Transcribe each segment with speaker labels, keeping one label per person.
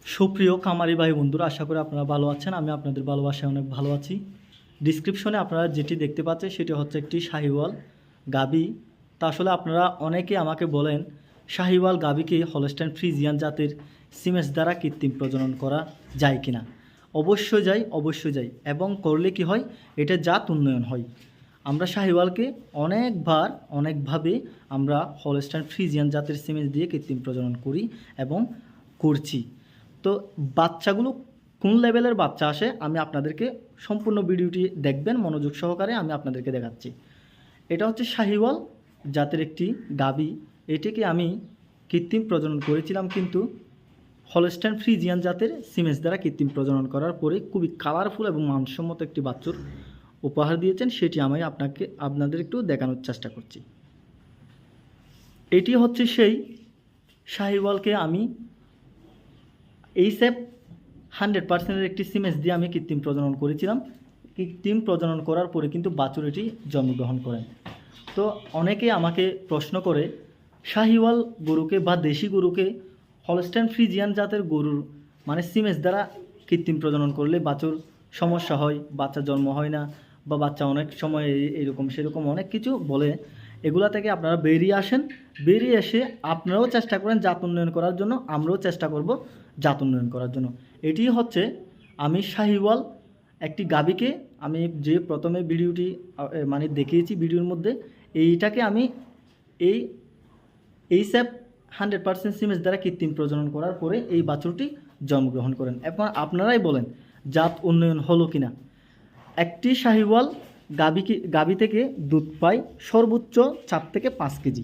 Speaker 1: সুপ্রিয় খামারি ভাই বন্ধুরা, আশা করি আপনারা ভালো আছেন। আমি আপনাদের ভালোবাসায় অনেক ভালো আছি। ডিসক্রিপশনে আপনারা যেটি দেখতে পাচ্ছেন সেটি হচ্ছে একটি শাহিওয়াল গাবি। তা আসলে আপনারা অনেকে আমাকে বলেন শাহিওয়াল গাবিকে হলস্টাইন ফ্রিজিয়ান জাতের সিমেন্স দ্বারা কৃত্রিম প্রজনন করা যায় কিনা। অবশ্যই যায় এবং করলে কি হয়, এটা জাত উন্নয়ন হয়। আমরা শাহিওয়ালকে অনেকভাবে আমরা হলস্টাইন ফ্রিজিয়ান জাতের সিমেন্স দিয়ে কৃত্রিম প্রজনন করি এবং করছি। তো বাচ্চাগুলো কোন লেভেলের বাচ্চা আসে আমি আপনাদেরকে সম্পূর্ণ ভিডিওটি দেখবেন মনোযোগ সহকারে, আমি আপনাদেরকে দেখাচ্ছি। এটা হচ্ছে শাহিওয়াল জাতের একটি গাবি। এটিকে আমি কৃত্রিম প্রজনন করেছিলাম, কিন্তু হলস্টাইন ফ্রিজিয়ান জাতের সিমেন্স দ্বারা কৃত্রিম প্রজনন করার পরে খুবই কালারফুল এবং মানসম্মত একটি বাচ্চার উপহার দিয়েছেন। সেটি আমি আপনাদের একটু দেখানোর চেষ্টা করছি। এটি হচ্ছে সেই শাহিওয়ালকে আমি এইসএফ 100% একটি সিমেন্স দিয়ে আমি কৃত্রিম প্রজনন করেছিলাম। কৃত্রিম প্রজনন করার পরে কিন্তু বাছুর এটি জন্মগ্রহণ করেন। তো অনেকেই আমাকে প্রশ্ন করে শাহিওয়াল গরুকে বা দেশি গরুকে হলস্টাইন ফ্রিজিয়ান জাতের গরুর মানে সিমেন্স দ্বারা কৃত্রিম প্রজনন করলে বাছুর সমস্যা হয়, বাচ্চা জন্ম হয় না, বা বাচ্চা অনেক সময় এরকম সেরকম অনেক কিছু বলে। এগুলা থেকে আপনারা বেরিয়ে আসেন, বেরিয়ে এসে আপনারাও চেষ্টা করেন জাত উন্নয়ন করার জন্য, আমরাও চেষ্টা করব জাত উন্নয়ন করার জন্য। এটি হচ্ছে আমি শাহিওয়াল একটি গাবিকে আমি যে প্রথমে ভিডিওটি মানে দেখিয়েছি ভিডিওর মধ্যে, এইটাকে আমি এইসএফ 100% সিমেন্স দ্বারা কৃত্রিম প্রজনন করার পরে এই বাছুরটি জন্মগ্রহণ করেন। এখন আপনারাই বলেন জাত উন্নয়ন হলো কিনা। একটি শাহিওয়াল গাবি থেকে দুধ পায় সর্বোচ্চ 4 থেকে 5 কেজি।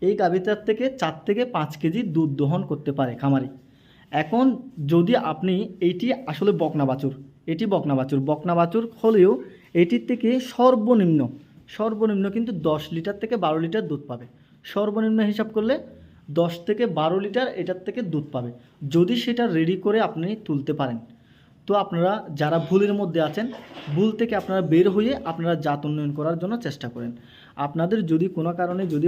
Speaker 1: এই গাবিটার থেকে 4 থেকে 5 কেজি দুধ দহন করতে পারে খামারি। এখন যদি আপনি এইটি আসলে বকনা বাছুর হলেও এটির থেকে সর্বনিম্ন কিন্তু 10 লিটার থেকে 12 লিটার দুধ পাবে। সর্বনিম্ন হিসাব করলে 10 থেকে 12 লিটার এটার থেকে দুধ পাবে, যদি সেটা রেডি করে আপনি তুলতে পারেন। তো আপনারা যারা ভুলের মধ্যে আছেন, ভুল থেকে আপনারা বের হয়ে আপনারা জাত উন্নয়ন করার জন্য চেষ্টা করেন। আপনাদের যদি কোনো কারণে যদি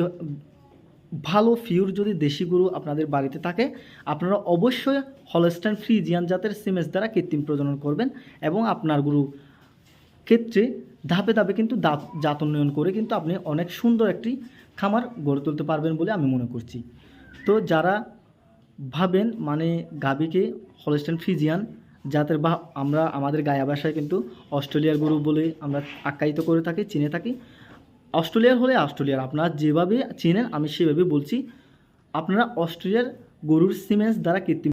Speaker 1: ভালো ফিউর যদি দেশি গরু আপনাদের বাড়িতে থাকে, আপনারা অবশ্যই হলস্টাইন ফ্রিজিয়ান জাতের সিমেন্স দ্বারা কৃত্রিম প্রজনন করবেন এবং আপনার গরু ক্ষেত্রে ধাপে ধাপে কিন্তু জাত উন্নয়ন করে কিন্তু আপনি অনেক সুন্দর একটি খামার গড়ে তুলতে পারবেন বলে আমি মনে করছি। তো যারা ভাবেন মানে গাবিকে হলস্টাইন ফ্রিজিয়ান জাতের বা আমরা আমাদের গায়া ভাষায় কিন্তু অস্ট্রেলিয়ার গরু বলে আমরা আখ্যায়িত করে থাকি, চিনে থাকি। অস্ট্রেলিয়ার হলে অস্ট্রেলিয়ার আপনারা যেভাবে চিনেন আমি সেভাবে বলছি। আপনারা অস্ট্রেলিয়ার গরুর সিমেন্স দ্বারা কৃত্রিম